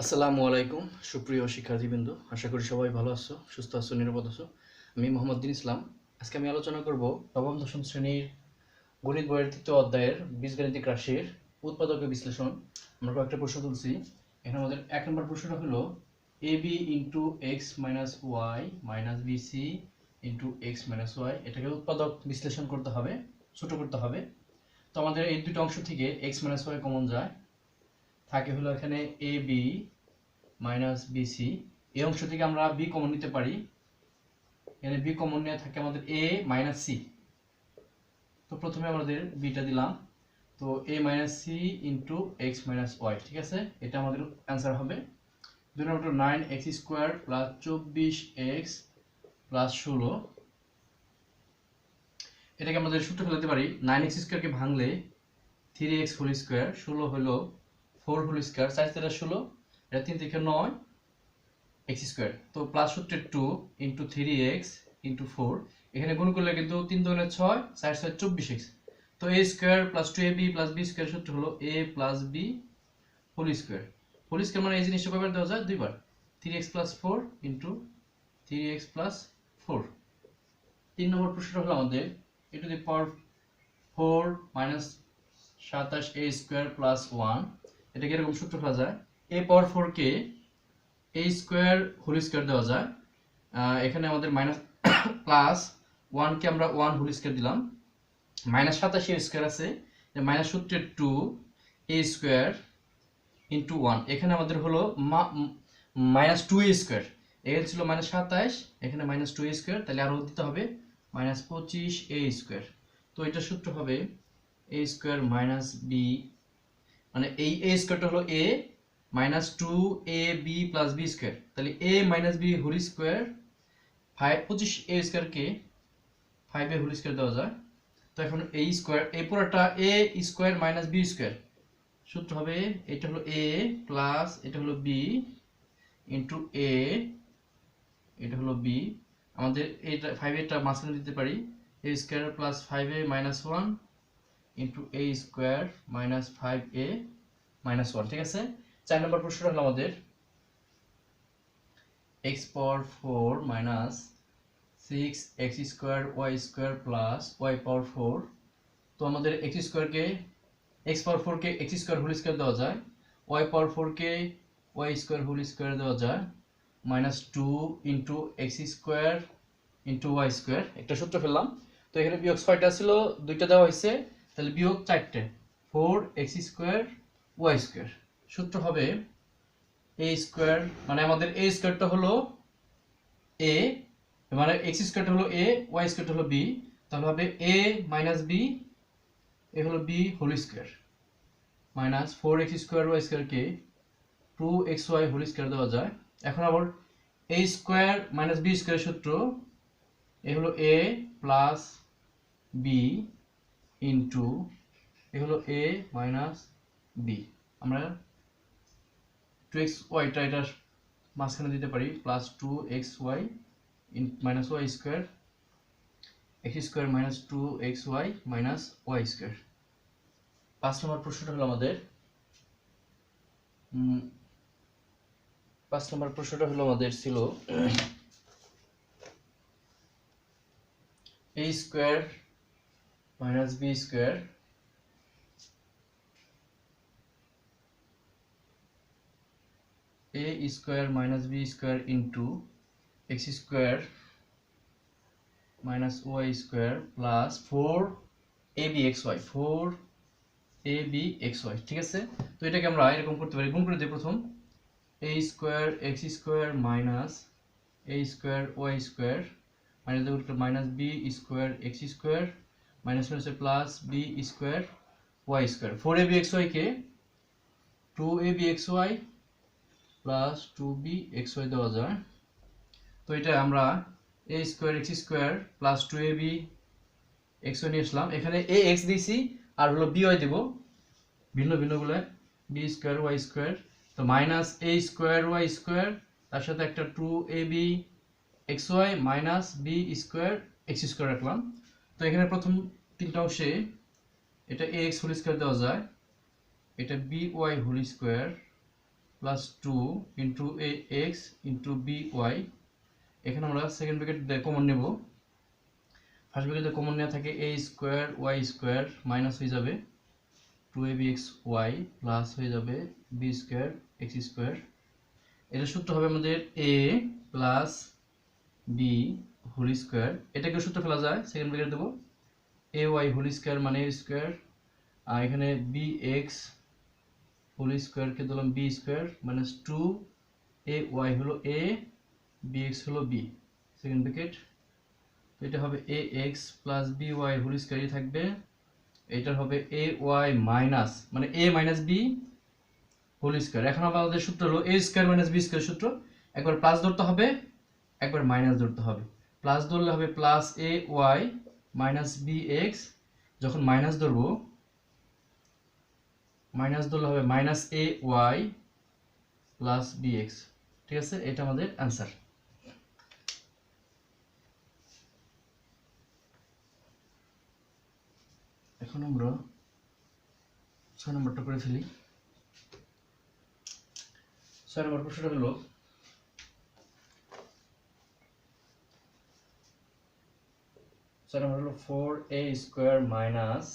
আসসালামু আলাইকুম সুপ্রিয় শিক্ষার্থীবৃন্দ, আশা করি সবাই ভালো আছো, সুস্থ আছো, নিরাপদ আছো। আমি মোহাম্মদ দিন ইসলাম। আজকে আমি আলোচনা করব নবম দশম শ্রেণীর গণিত বইয়ের তৃতীয় অধ্যায়ের বীজগাণিতিক রাশির উৎপাদক বিশ্লেষণ। আমরা কয়েকটা প্রশ্ন তুলছি। এখানে আমাদের এক নম্বর প্রশ্নটা হলো a b into x minus y minus b c into x minus y, এটাকে উৎপাদক বিশ্লেষণ করতে হবে, ছোট করতে হবে। তো আমাদের এই দুটো অংশ থেকে এক্স মাইনাস ওয়াই কমন যায়, থাকে হলো এখানে এ বি মাইনাস বিসি। এই অংশ থেকে আমরা বি কমন নিতে পারি, এখানে বি কমন নিয়ে থাকে আমাদের এ মাইনাস সি। তো প্রথমে আমাদের বিটা দিলাম, তো a minus c into x minus y, ঠিক আছে, এটা আমাদের অ্যান্সার হবে। দুই নম্বর 9x square plus 24x plus 16, এটাকে আমাদের সূত্র ফেলতে পারি। 9x স্কোয়ারকে ভাঙলে 3x হোল স্কোয়ার, 16 হলো 4 হোল স্কোয়ার, 4 4 16, এটা 3 থেকে 9 এক্স স্কোয়ার। তো প্লাস সূত্রে 2 ইন্টু 3x ইন্টু 4, এখানে গুণ করলে কিন্তু 3 2 6, 4 6 24x। তো a square plus 2ab plus b square সূত্র হলো a plus b whole square. Whole square মানে এই জিনিসটা কয়বার দেওয়া যায়? দুইবার। 3x plus 4 into 3x plus 4। 3 নম্বর প্রশ্নটা হলো আমাদের a to the power 4 minus 27a square plus 1, এটাকে এরকম সূত্র ফেলা যায়। a পাওয়ার 4 কে a স্কোয়ার হোল স্কোয়ার দেওয়া যায়, এখানে আমাদের মাইনাস প্লাস 1 কে আমরা 1 হোল স্কোয়ার দিলাম, মাইনাস 27 স্কোয়ার আছে, মাইনাস সূত্রে 2 a স্কোয়ার ইন্টু 1, এখানে আমাদের হলো মাইনাস 2a স্কোয়ার, এখানে ছিল মাইনাস 27, এখানে মাইনাস 2a স্কোয়ার, তাহলে আরো দিতে হবে মাইনাস 25a স্কোয়ার। তো এটা সূত্র হবে a স্কোয়ার মাইনাস b, মানে এই a স্কোয়ারটা হলো a minus 2ab plus b square, তাহলে a minus b whole square 25a স্কোয়ারকে 5a হোল স্কোয়ার দেওয়া যায়। তো এখন a স্কোয়ার, এই পুরোটা a square minus b square, সূত্র হবে এটা হলো a প্লাস এটা হলো b ইন্টু a, এটা হলো b। আমাদের এইটা 5a মাঝখানে দিতে পারি, a square plus 5a minus 1 into a square minus 5a minus 1, ঠিক আছে। 4 নম্বর প্রশ্নটা হলো আমাদের x পাওয়ার 4 minus 6x square y square plus y পাওয়ার 4। তো আমাদের x স্কোয়ারকে x পাওয়ার 4 কে x স্কোয়ার হোল স্কোয়ার দেওয়া যায়, y পাওয়ার 4 কে y স্কোয়ার হোল স্কোয়ার দেওয়া যায়, minus 2 into x square into y square, একটা সূত্র ফেললাম। তো এখানে বিয়োগ 6টা ছিল, দুইটা দেওয়া হয়েছে, তাহলে বিয়োগ 4টে, 4x স্কোয়ার y স্কোয়ার। সূত্র হবে a স্কোয়ার, মানে আমাদের a স্কোয়ারটা হলো a, মানে x স্কোয়ারটা হলো a, y স্কোয়ারটা হলো b, তাহলে হবে a মাইনাস b, এ হলো b whole square, minus 4x square y স্কোয়ারকে 2xy হোল স্কোয়ার দেওয়া যায়। এখন আবার a square minus b square সূত্র, এ হলো a প্লাস b ইন্টু এ হলো a মাইনাস b। আমরা 2xy টা এটার মাঝখানে দিতে পারি, plus 2xy minus y square, x square minus 2xy minus y square. 5 নম্বর প্রশ্নটা হলো আমাদের 5 নম্বর প্রশ্নটা হলো আমাদের ছিল a square minus b square a square minus b square into x square minus y square plus 4abxy, 4abxy, ঠিক আছে। তো এটাকে আমরা এরকম করতে পারি, গুণ করে দিই প্রথম, a square x square minus a square y square minus minus b square x square minus হচ্ছে plus b square y square. 4abxy কে 2abxy প্লাস 2bxy দেওয়া যায়। তো এটা আমরা a square x square plus 2ab xy নিয়ে আসলাম, এখানে ax দিয়েছি আর হলো by দেব ভিন্ন ভিন্ন গুলো, b স্কোয়ার y স্কোয়ার, তো minus a square y square, তার সাথে একটা 2ab xy minus b square x square রাখলাম। তো এখানে প্রথম তিনটা অংশে এটা ax হোল স্কোয়ার দেওয়া যায়, এটা by whole square plus 2 into a x into b y. এখানে আমরা সেকেন্ড ব্র্যাকেট কমন নেব। ফার্স্ট ব্র্যাকেটে কমন নেওয়া থাকে a square y square minus হয়ে যাবে 2abx ওয়াই প্লাস হয়ে যাবে বি স্কোয়ার এক্স স্কোয়ার। এর সূত্র হবে আমাদের এ প্লাস বি হোল স্কোয়ার। এটাকে সূত্র ফেলা যায়, সেকেন্ড ব্র্যাকেট দেবো এ ওয়াই হোল স্কোয়ার মানে এ স্কোয়ার, আর এখানে বি এক্স হোল স্কোয়ারকে দিলাম বি স্কোয়ার মাইনাস 2ay হলো এ, বি এক্স হলো বি, সেকেন্ড ব্র্যাকেট। তো এটা হবে a x plus b y whole স্কোয়ারই থাকবে। এটার হবে এ ওয়াই মাইনাস মানে a minus b whole square. এখন আমাদের সূত্র হলো a square minus b square সূত্র। একবার প্লাস ধরতে হবে, একবার মাইনাস ধরতে হবে। প্লাস ধরলে হবে প্লাস এ ওয়াই মাইনাস বি এক্স, যখন মাইনাস ধরবো মাইনাস ধরলে হবে minus A Y plus B x. ঠিক আছে, এটা আমাদের অ্যান্সার। এখন আমরা 6 নম্বরটা করে ফেলি। 6 নম্বর প্রশ্নটা হলো four a square minus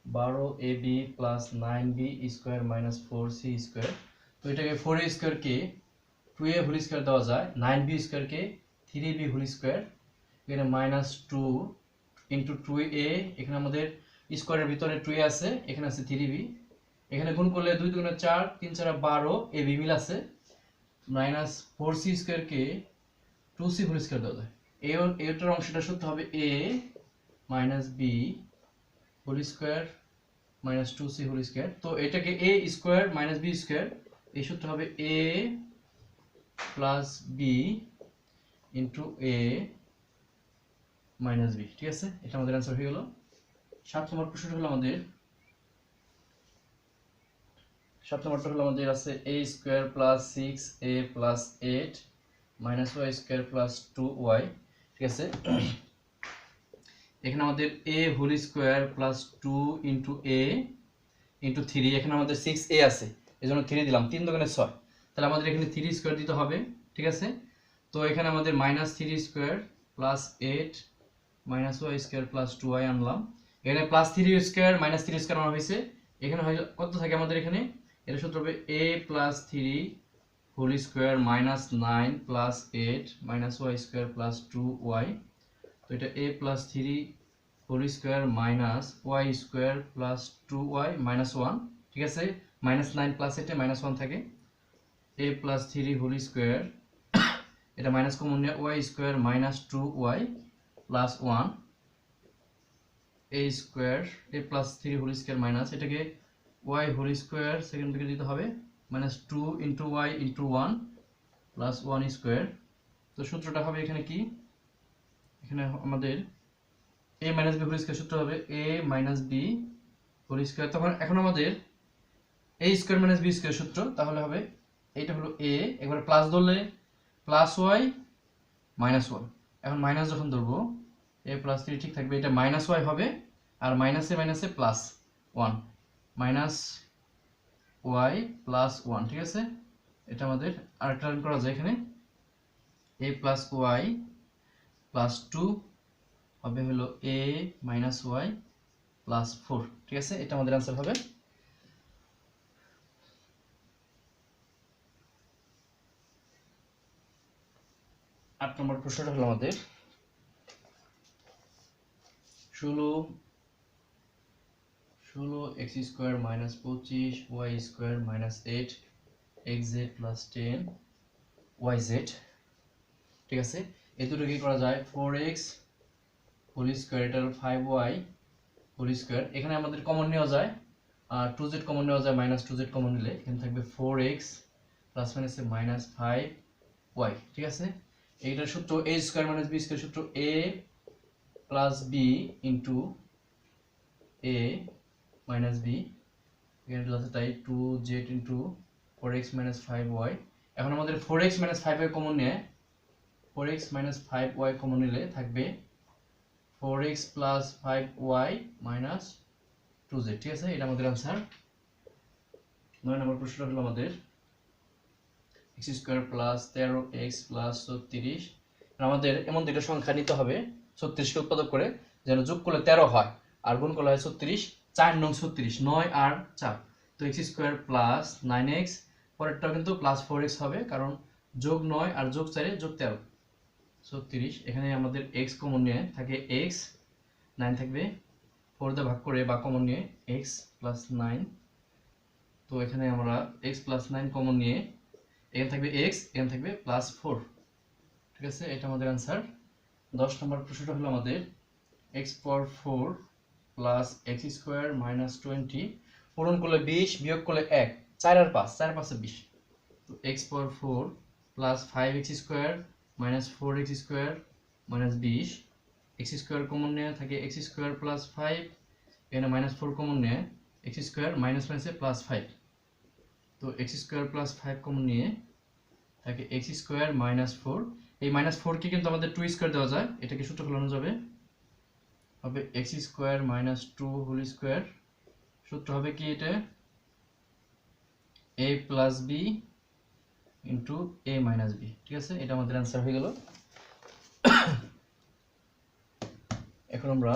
12ab plus 9b square minus 4c square. তো এটাকে 4a স্কোয়ারকে 2a হোল স্কোয়ার দেওয়া যায়, 9b স্কোয়ারকে 3b হোল স্কোয়ার, এখানে মাইনাস 2 ইন্টু 2a, এখানে আমাদের স্কোয়ারের ভিতরে 2a আছে, এখানে আছে 3b, এখানে গুণ করলে 2 2 4 3 4 12 ab মিল আছে, মাইনাস 4c স্কোয়ারকে 2c হোল স্কোয়ার দেওয়া যায়। এটার অংশটা সূত্র হবে a minus b whole square minus 2c whole square. তো এটাকে a square minus b square, এই সূত্র হবে a plus b into a minus b. ঠিক আছে, এটা আমাদের অ্যান্সার হয়ে গেল। 7 নম্বর প্রশ্নটা হলো আমাদের আছে a square plus 6a plus 8 minus y square plus 2y। ঠিক আছে, এখানে আমাদের a whole square plus 2 into a into 3, এখানে আমাদের 6a আছে, এই জন্য 3 দিলাম, 3 দোকানে 6, তাহলে আমাদের এখানে 3 স্কোয়ার দিতে হবে। ঠিক আছে, তো এখানে আমাদের minus 3 square plus 8 minus y square plus 2y আনলাম। এখানে প্লাস 3 স্কোয়ার মাইনাস 3 স্কোয়ার আনা হয়েছে, এখানে কত থাকে আমাদের এখানে, এটা সূত্র হবে a plus 3 whole square minus 9 plus 8 minus y square plus 2y। তো এটা a plus 3 whole square minus y square plus 2y minus 1। ঠিক আছে, মাইনাস 9 প্লাস 8 মাইনাস 1 থাকে, a প্লাস 3 হোল স্কোয়ার, এটা মাইনাস কমন নিয়ে y square minus 2y plus 1 a square, a plus 3 whole square minus এটাকে y whole square second থেকে দিতে হবে minus 2 into y into 1 plus 1 square. তো সূত্রটা হবে এখানে কি, এখানে আমাদের a minus b whole square সূত্র হবে a minus b whole square. তখন এখন আমাদের a square minus b square সূত্র, তাহলে হবে এইটা হলো a, একবার প্লাস ধরলে প্লাস ওয়াই মাইনাস 1, এখন মাইনাস যখন ধরবো a প্লাস 3 ঠিক থাকবে, এটা মাইনাস ওয়াই হবে, আর মাইনাসে মাইনাসে প্লাস 1 মাইনাস ওয়াই প্লাস 1। ঠিক আছে, এটা আমাদের আরেকটা রান করা যায়, এখানে a প্লাস ওয়াই প্লাস 2 হবে হলো a মাইনাস ওয়াই প্লাস 4। ঠিক আছে, এটা আমাদের অ্যান্সার হবে। আট নম্বর প্রশ্নটা হলো আমাদের 16 x square minus 25 y square minus 8 x z plus 10 y z. ঠিক আছে, এই দুটো কি করা যায়, 4x হোল স্কোয়ার, এটা হলো 5y হোল স্কোয়ার, এখানে আমাদের কমন নেওয়া যায়, আর 2z কমন নেওয়া যায়, মাইনাস 2z কমন নিলে এখানে থাকবে 4x প্লাস মাইনাসে মাইনাস 5y। ঠিক আছে, এইটার সূত্র a square minus b square সূত্র a plus b into a minus b, এখানে আছে তাই 2z into 4x minus 5y। এখন আমাদের 4x মাইনাস 5y কমন নিয়ে 4x মাইনাস 5y কমন নিলে থাকবে 4x plus 5y minus 2z। ঠিক আছে, এটা আমাদের আনসার। 9 নম্বর প্রশ্নটা হলো আমাদের x square plus 13x plus 36। আমাদের এমন দুটো সংখ্যা নিতে হবে 36কে উৎপাদক করে যেন যোগ করলে 13 হয় আর গুণ করলে হয় 36, 4 নং 36, 9 আর 4। তো এক্স স্কোয়ার প্লাস 9x, পরেরটাও কিন্তু প্লাস 4x হবে কারণ যোগ 9 আর যোগ 4 যোগ 13 36। এখানে আমাদের x কমন নিয়ে থাকে x, 9 থাকবে 4 দিয়ে ভাগ করে বা কমন নিয়ে x প্লাস 9। তো এখানে আমরা x প্লাস 9 কমন নিয়ে এখানে থাকবে x, এখানে থাকবে প্লাস 4। ঠিক আছে, এটা আমাদের অ্যান্সার। 10 নম্বর প্রশ্নটা হলো আমাদের x পাওয়ার 4 প্লাস x স্কোয়ার মাইনাস 20 পূরণ করলে 20 বিয়োগ করলে 1, 4 আর 5, 4 5 20। তো x পাওয়ার 4 plus 5x square minus 4x square minus 20, x square common নিয়ে থাকে x স্কোয়ার প্লাস 5, এখানে মাইনাস 4 কমন নিয়ে x স্কোয়ার মাইনাস মাইনাসে প্লাস 5। তো x স্কোয়ার প্লাস 5 কমন নিয়ে থাকে x স্কোয়ার মাইনাস 4। এই মাইনাস 4 কে কিন্তু আমাদের 2 স্কোয়ার দেওয়া যায়, এটাকে সূত্র ফেলানো যাবে, হবে x square minus 2 whole square. সূত্র হবে কি এটা, a plus b into a minus b। ঠিক আছে, এটা আমাদের অ্যান্সার হয়ে গেল। এখন আমরা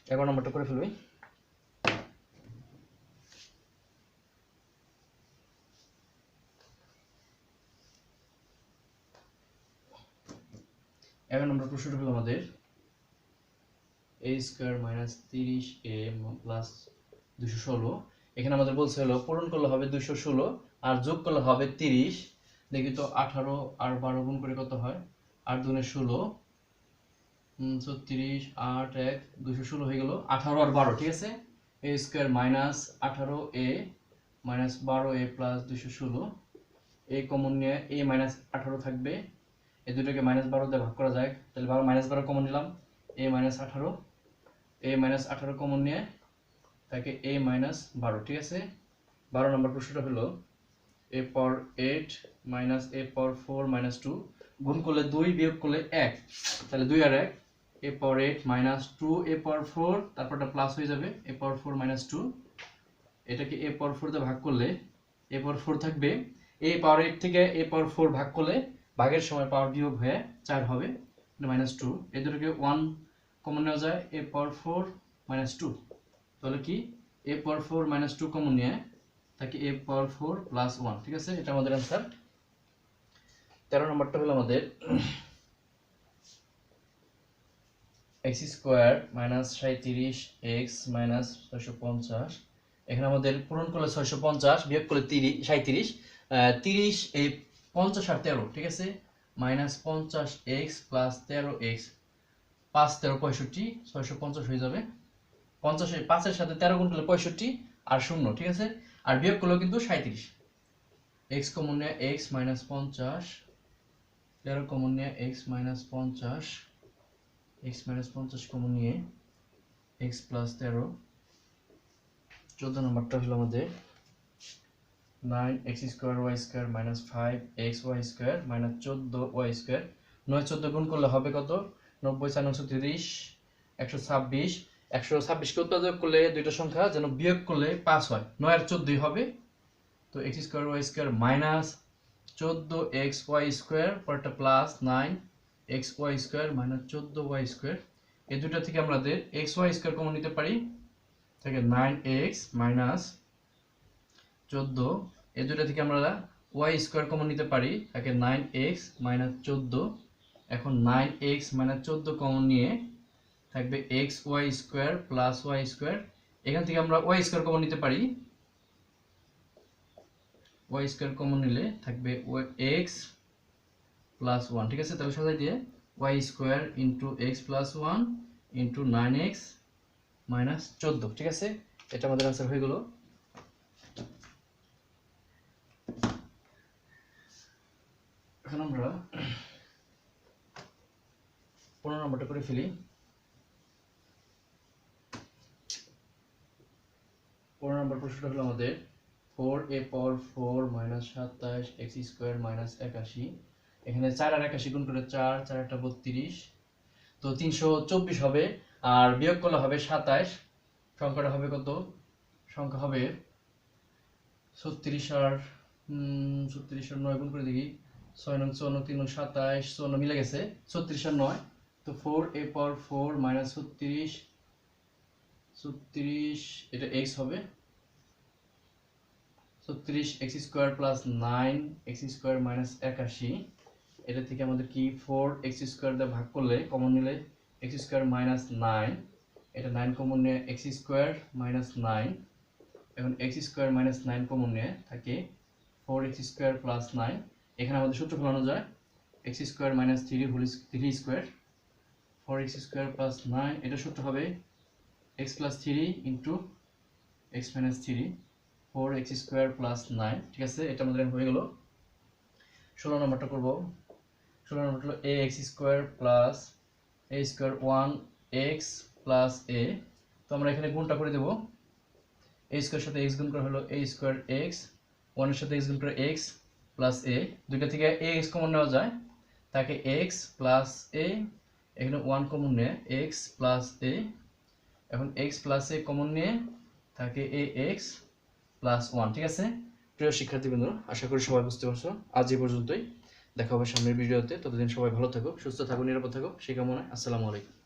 11 নম্বরটা করে ফেলবি। নম্বর প্রশ্নটা হলো আমাদের a square minus 30a plus 216। এখানে আমাদের বলছে হলো পূরণ করলে হবে 216 আর যোগ করলে হবে 30। দেখি তো 18 আর 12 গুণ করে কত হয়, 8 দুগুণে 16, 36, 8 1 216 হয়ে গেল 18 আর 12। ঠিক আছে, a square minus 18a minus 12a plus 216, a common নিয়ে a মাইনাস 18 থাকবে, এই দুটোকে মাইনাস 12 দিয়ে ভাগ করা যায়, তাহলে মাইনাস 12 কমন নিলাম, a minus 18, a minus 18 common নিয়ে থাকে a মাইনাস 12। ঠিক আছে, 12 নম্বর প্রশ্নটা হলো a power 8 minus a power 4 minus 2 গুণ করলে 2 বিয়োগ করলে 1, তাহলে 2 আর 1, a power 8 minus 2 a power 4, তারপরটা প্লাস হয়ে যাবে a পাওয়ার 4 মাইনাস 2। এটাকে a পাওয়ার 4 দিয়ে ভাগ করলে a পাওয়ার 4 থাকবে, a পাওয়ার 8 থেকে a পাওয়ার 4 ভাগ করলে ভাগের সময় পাওয়ার বিয়োগ হয়ে 4 হবে, মাইনাস 2। এই দুটোকে 1 কমন নেওয়া যায়, a পাওয়ার 4 মাইনাস 2, তাহলে কি a পাওয়ার 4 মাইনাস 2 কমন নিয়ে তাকে a পাওয়ার 4 প্লাস 1। ঠিক আছে, এটা আমাদের অ্যান্সার। 13 নম্বরটা হলো আমাদের x square minus 37x minus 650। এখানে আমাদের পূরণ করলে 650 বিয়োগ করলে 37, 30 এই 50 আর 13। ঠিক আছে, মাইনাস 50x প্লাস 13x, 5 13 65, 650 হয়ে যাবে। 50 5-এর সাথে 13 গুণ করলে 65 আর 0। ঠিক আছে, আর বিয়োগ করলেও কিন্তু 37। x কমন নিয়ে x মাইনাস 50, 13 কমন নিয়ে x minus 50, x minus 50 common নিয়ে x প্লাস 13। 14 নম্বরটা হলো আমাদের 9x square y square minus 5xy square minus 14y square. 9 14 গুণ করলে হবে কত, 90 4 930, 126। 126 কে উৎপাদক করলে দুইটা সংখ্যা যেন বিয়োগ করলে 5 হয়, 9 আর 14 হবে। তো x square y square minus 14xy square, পরেরটা plus 9xy square minus 14y square. এই দুটো থেকে আমাদের xy স্কোয়ার কমন নিতে পারি, থাকে 9x মাইনাস 14। এই দুটো থেকে আমরা y স্কোয়ার কমন নিতে পারি, থাকে 9x মাইনাস 14। এখন 9x মাইনাস 14 কমন নিয়ে থাকবে xy square plus y square. এখান থেকে আমরা y স্কোয়ার কমন নিতে পারি, y স্কোয়ার কমন নিলে থাকবে x প্লাস 1। ঠিক আছে, তাহলে সাজাই দিয়ে y square into x plus 1 into 9x minus 14। ঠিক আছে, এটা আমাদের আনসার হয়ে গেল। এখন আমরা 15 নম্বরটা করে ফেলি। 15 নম্বর প্রশ্নটা হলো আমাদের 4a পাওয়ার 4 মাইনাস 27 x স্কোয়ার মাইনাস 81। এখানে 4 আর 81 গুণ করে 4 4 একটা 32, তো 324 হবে, আর বিয়োগ করলে হবে 27। সংখ্যাটা হবে কত, সংখ্যা হবে 36 আর 36 আর 9 গুণ করে দেখি 6 নং 54 3 নং 27 54 মিলে গেছে 36 আর 9 তো 4a পাওয়ার 4 মাইনাস 36 এটা x হবে 36 x square plus 9 x square minus 81 এটা থেকে আমাদের কি 4 x স্কয়ার দিয়ে ভাগ করলে কমন নিলে x স্কয়ার মাইনাস 9 এটা 9 কমন নিয়ে x স্কয়ার মাইনাস 9 এখন x স্কয়ার মাইনাস 9 কমন নিয়ে থাকে 4x স্কয়ার প্লাস 9 এখানে আমাদের সূত্র ফেলানো যায় x square minus 3 square 4x square plus 9 এটা সূত্র হবে x plus 3 into x minus 3 4x square plus 9 ঠিক আছে এটা আমাদের হয়ে গেল 16 নম্বরটা করব 16 নম্বরটা হলো ax square plus a square 1x plus a তো আমরা এখানে গুণটা করে দেব a স্কয়ার সাথে x গুণ করা হলো a স্কয়ার x 1 এর সাথে x গুণ করে x প্লাস a দুইটা থেকে ax কমন নেওয়া যায় তাকে x প্লাস a এখানে 1 কমন নিয়ে x প্লাস a এখন x প্লাস a কমন নিয়ে থাকে ax প্লাস 1 ঠিক আছে প্রিয় শিক্ষার্থীবৃন্দ আশা করি সবাই বুঝতে পারছো আজ এই পর্যন্তই দেখা হবে সামনের ভিডিওতে ততদিন সবাই ভালো থাকো সুস্থ থাকো নিরাপদ থাকো সেই কামনায় আসসালামু আলাইকুম